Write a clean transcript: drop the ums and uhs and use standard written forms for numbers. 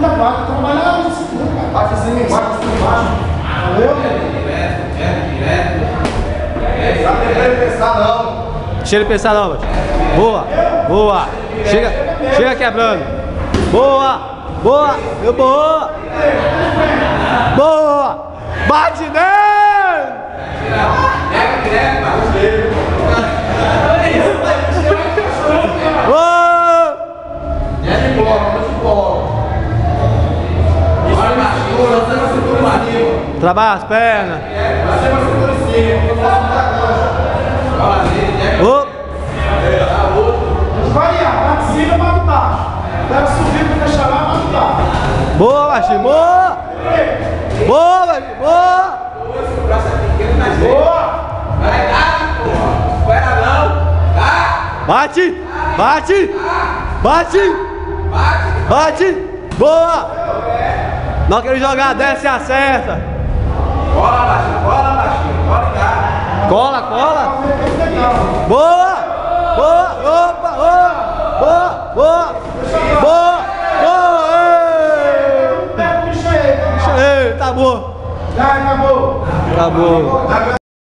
segunda parte, trabalhar na segunda, cara. Bate assim embaixo, valeu? Direto. Não deixa ele pensar não. Deixa ele pensar não, Baixinho. Boa. Chega quebrando. Boa. Bate nele. Trabalha as pernas. Variar, bate de cima, bate de baixo. Deve subir pra deixar lá, bate de baixo. Boa, Baixinho, boa, Baixinho, boa. Vai dar, porra. Espera não. Bate. Boa. Na hora que ele jogar, desce e acerta. Cola, Baixinho. Ligar. Cola. Boa. Pega o bicho aí. Ei, tá bom. Já acabou. Acabou.